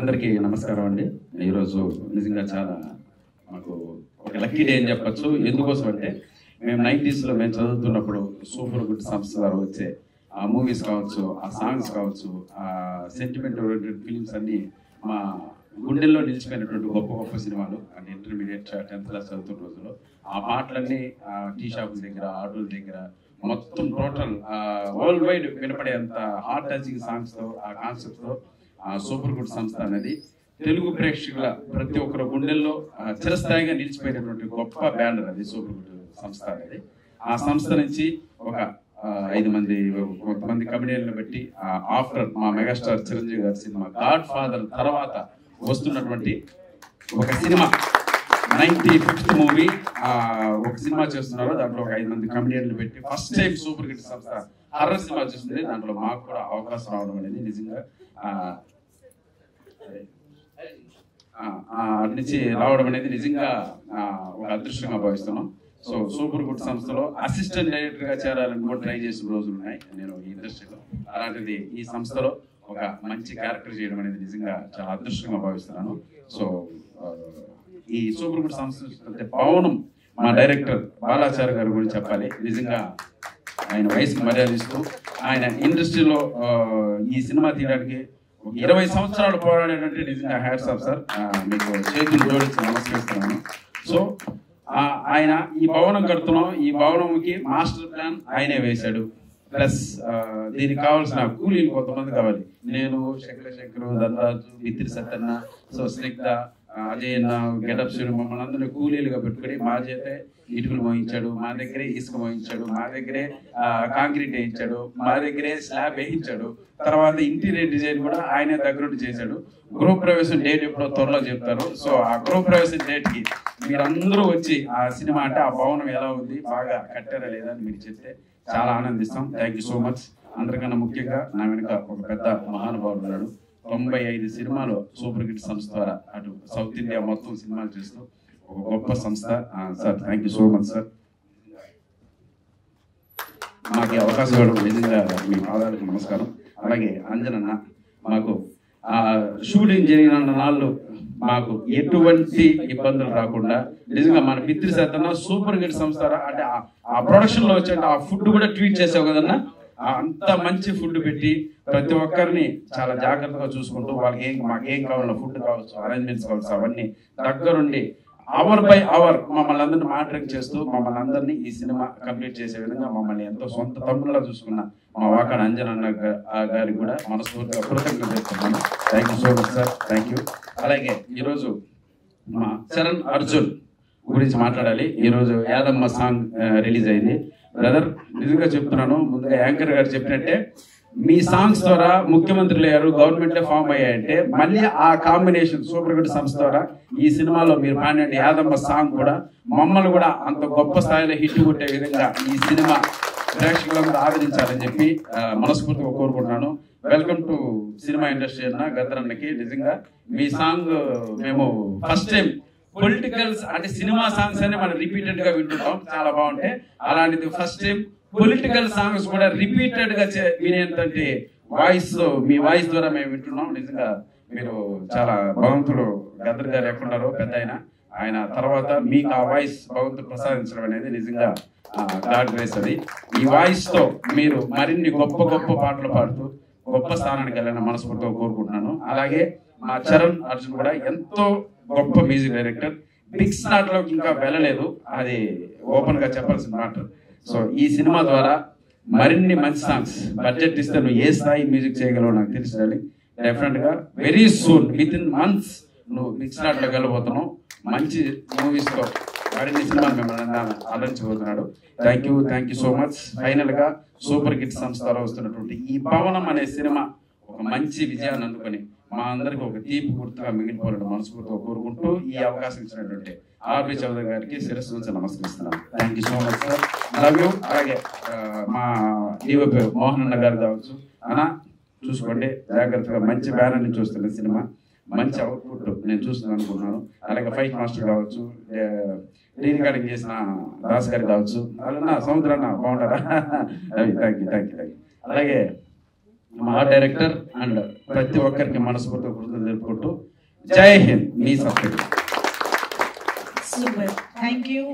అందరికీ నమస్కారం అండి. ఈరోజు నిజంగా చాలా మాకు ఒక లక్కీ డే అని చెప్పచ్చు. ఎందుకోసం అంటే మేము 90s లో మేము చదువుతున్నప్పుడు సూపర్ గుడ్ సంస్థ ద్వారా వచ్చే ఆ మూవీస్ కావచ్చు, ఆ సాంగ్స్ కావచ్చు, ఆ సెంటిమెంట్ ఓరియంటెడ్ ఫిలిమ్స్ అన్నీ మా గుండెల్లో నిలిచిపోయినటువంటి గొప్ప గొప్ప సినిమాలు. అంటే ఇంటర్మీడియట్ 10th క్లాస్ చదువుతున్న రోజుల్లో ఆ పాటలన్నీ టీ షాపుల దగ్గర, ఆటోల దగ్గర మొత్తం టోటల్ వరల్డ్ వైడ్ వినపడేంత హార్ట్ టచింగ్ సాంగ్స్తో ఆ కాన్సెప్ట్తో ఆ సూపర్ గుడ్ సంస్థ అనేది తెలుగు ప్రేక్షకుల ప్రతి ఒక్కరు గుండెల్లో చిరస్థాయిగా నిలిచిపోయినటువంటి గొప్ప బ్యానర్ అది సూపర్ గుడ్ సంస్థ అనేది. ఆ సంస్థ నుంచి ఒక 5 మంది కొంతమంది కమెడియన్లు బట్టి ఆఫ్టర్ మా మెగాస్టార్ చిరంజీవి గారి సినిమా గాడ్ ఫాదర్ తర్వాత వస్తున్నటువంటి ఒక సినిమా 95th మూవీ ఒక సినిమా చేస్తున్నారు. దాంట్లో ఒక 5 మంది కమెడియన్లు పెట్టి ఫస్ట్ టైం సూపర్ హిట్ సంస్థ హర్రర్ సినిమా చేస్తుంది. దాంట్లో మాకు కూడా అవకాశం రావడం అనేది నిజంగా నుంచి రావడం అనేది నిజంగా ఒక అదృష్టంగా భావిస్తున్నాం. సో సూపర్ గుడ్ సంస్థలో అసిస్టెంట్ డైరెక్టర్ గా చేరాలని కూడా ట్రై చేసిన రోజులు ఉన్నాయి నేను ఈ ఇండస్ట్రీలో. అలాంటిది ఈ సంస్థలో ఒక మంచి క్యారెక్టర్ చేయడం అనేది నిజంగా చాలా అదృష్టంగా భావిస్తున్నాను. సో ఈ సూపర్ గుడ్ సంస్థ పవనం మా డైరెక్టర్ బాలాచారి గారి గురించి చెప్పాలి. నిజంగా ఆయన వయసుకు మర్యాదిస్తూ ఆయన ఇండస్ట్రీలో ఈ సినిమా తీయడానికి 20 సంవత్సరాలు పోరాడేటంటే నిజంగా హ్యాట్స్ ఆఫ్ సార్. మీకు చేతులు జోడించి నమస్కరిస్తున్నాను. సో ఆయన ఈ భవనం కడుతున్నాం, ఈ భవనంకి మాస్టర్ ప్లాన్ ఆయనే వేశాడు. ప్లస్ దీనికి కావాల్సిన కూలీలు కొంతమంది కావాలి. నేను శంకర దండరాజు, బిత్తిరి సత్తన్న, సో స్నిగ్ధ, అజయ్ గెటప్ శ్రీ మమ్మల్ని అందరినీ కూలీలుగా పెట్టుకుని మా చేతే ఇటుకలు మోయించాడు, మా దగ్గరే ఇసుక మోయించాడు, మా దగ్గరే కాంక్రీట్ వేయించాడు, మా దగ్గరే స్లాబ్ వేయించాడు. తర్వాత ఇంటీరియర్ డిజైన్ కూడా ఆయనే దగ్గరుండి చేశాడు. గృహప్రవేశం డేట్ ఎప్పుడో త్వరలో చెప్తారు. సో ఆ గృహప్రవేశం డేట్ కి మీరందరూ వచ్చి ఆ సినిమా అంటే ఆ భవనం ఎలా ఉంది, బాగా కట్టారా లేదా అని మీరు చెప్తే చాలా ఆనందిస్తాం. Thank you so much. అందరికన్నా ముఖ్యంగా నా వెనుక ఒక పెద్ద మహానుభావుడు ఉన్నాడు. 95 సినిమాలు సూపర్ హిట్ సంస్థ ద్వారా అటు సౌత్ ఇండియా మొత్తం సినిమాలు చేస్తూ ఒక గొప్ప సంస్థ. Sir thank you so much sir. మాకు అవకాశం ఇవ్వడం నిజంగా మీ పాదాలకు నమస్కారం. అలాగే అంజనన్న మాకు షూటింగ్ జరిగిన నాళ్ళు మాకు ఎటువంటి ఇబ్బందులు రాకుండా నిజంగా మన పిత్రి సత్తన్న సూపర్ హిట్ సంస్థ అంటే ఆ ప్రొడక్షన్ లో వచ్చే ఆ ఫుడ్ కూడా ట్వీట్ చేసావు కదన్నా. అంత మంచి ఫుడ్ పెట్టి ప్రతి ఒక్కరిని చాలా జాగ్రత్తగా చూసుకుంటూ వాళ్ళకి మాకేం కావాలో ఫుడ్ కావచ్చు, అరేంజ్మెంట్స్ కావచ్చు, అవన్నీ దగ్గరుండి అవర్ బై అవర్ మమ్మల్ని అందరినీ మానిటరింగ్ చేస్తూ మమ్మల్ని అందరినీ ఈ సినిమా కంప్లీట్ చేసే విధంగా మమ్మల్ని ఎంతో సొంత తమ్ముళ్ళ చూసుకున్న మా వాకాడ అంజనన్న గారికి కూడా మనస్ఫూర్తిగా కృతజ్ఞతలు చెప్తున్నాను. Thank you so much sir. Thank you. అలాగే ఈరోజు మా చరణ్ అర్జున్ గురించి మాట్లాడాలి. ఈరోజు యాదమ్మ సాంగ్ రిలీజ్ అయింది. బ్రదర్ నిజంగా చెప్తున్నాను, ముందుగా యాంకర్ గారు చెప్పినట్టే మీ సాంగ్స్ ద్వారా ముఖ్యమంత్రులు అయ్యారు, గవర్నమెంట్ ఫామ్ అయ్యాయంటే మళ్ళీ ఆ కాంబినేషన్ సూపర్ గుడ్ సంస్థ ద్వారా ఈ సినిమాలో మీరు పాడినట్టు యాదమ్మ సాంగ్ కూడా మమ్మల్ని కూడా అంత గొప్ప స్థాయిలో హిట్ కొట్టే విధంగా ఈ సినిమా ప్రేక్షకులందరూ ఆదరించాలని చెప్పి మనస్ఫూర్తిగా కోరుకుంటున్నాను. వెల్కమ్ టు సినిమా ఇండస్ట్రీ అన్న గద్దరన్నకి. నిజంగా మీ సాంగ్ మేము ఫస్ట్ టైం పొలిటికల్స్ అంటే సినిమా సాంగ్స్ అని మనం రిపీటెడ్ గా వింటుంటాం, చాలా బాగుంటాయి. అలాంటిది ఫస్ట్ టైం పొలిటికల్ సాంగ్స్ కూడా రిపీటెడ్ గా వినేంతటి వాయిస్ మీ వాయిస్ ద్వారా మేము వింటున్నాం. నిజంగా మీరు చాలా భగవంతుడు గద్దర్ గారు ఎక్కడున్నారో పెద్ద ఆయన తర్వాత మీకు ఆ వాయిస్ భగవంతుడు ప్రసాదించడం అనేది నిజంగా గాడ్ గ్రేస్. అది ఈ వాయిస్ తో మీరు మరిన్ని గొప్ప గొప్ప పాటలు పాడుతూ గొప్ప స్థానానికి వెళ్ళాలని మనస్ఫూర్తిగా కోరుకుంటున్నాను. అలాగే మా చరణ్ అర్జున్ కూడా ఎంతో గొప్ప మ్యూజిక్ డైరెక్టర్. బిగ్ స్టార్ లోకి ఇంకా వెళ్ళలేదు, అది ఓపెన్ గా చెప్పాల్సిన మాట. సో ఈ సినిమా ద్వారా మరిన్ని మంచి సాంగ్స్ బడ్జెట్ ఇస్తే నువ్వు ఏ స్థాయి మ్యూజిక్ చేయగలవో నాకు తెలిసి డెఫినెట్ గా very soon within months నువ్వు బిగ్ స్టార్ లోకి వెళ్ళబోతున్నావు. మంచి మూవీస్ తో మరిన్ని సినిమాలు మిమ్మల్ని ఆలోచించబోతున్నాడు. Thank you so much. Final గా సూపర్ హిట్ సంస్థలో వస్తున్నటువంటి ఈ భవనం అనే సినిమా ఒక మంచి విజయాన్ని అందుకొని మా అందరికి ఒక తీపి గుర్తుగా మిగిలిపోవాలని మనస్ఫూర్తిగా కోరుకుంటూ ఈ అవకాశం ఇచ్చినటువంటి ఆర్బి చౌదరి గారికి శిరస్సు నుంచి నమస్కరిస్తున్నాను. Thank you so much sir. Love you. అలాగే మా డిఓపి మోహన్ అన్న గారు కావచ్చు, అన్న చూసుకోండి జాగ్రత్తగా. మంచి బ్యానర్ నుంచి వస్తున్న సినిమా, మంచి అవుట్పుట్ నేను చూస్తున్నాను అనుకున్నాను. అలాగే ఫైట్ మాస్టర్ కావచ్చు, రీరికార్డింగ్ చేసిన దాస్ గారు కావచ్చు, అలా సముద్రాన్న బాగుంటారా? Thank you. అలాగే మా డైరెక్టర్ అండ్ ప్రతి ఒక్కరికి మనస్ఫూర్తిగా కృతజ్ఞతలు తెలుపుకుంటూ జై హింద్. మీ సబ్స్క్రైబ్. Super, thank you.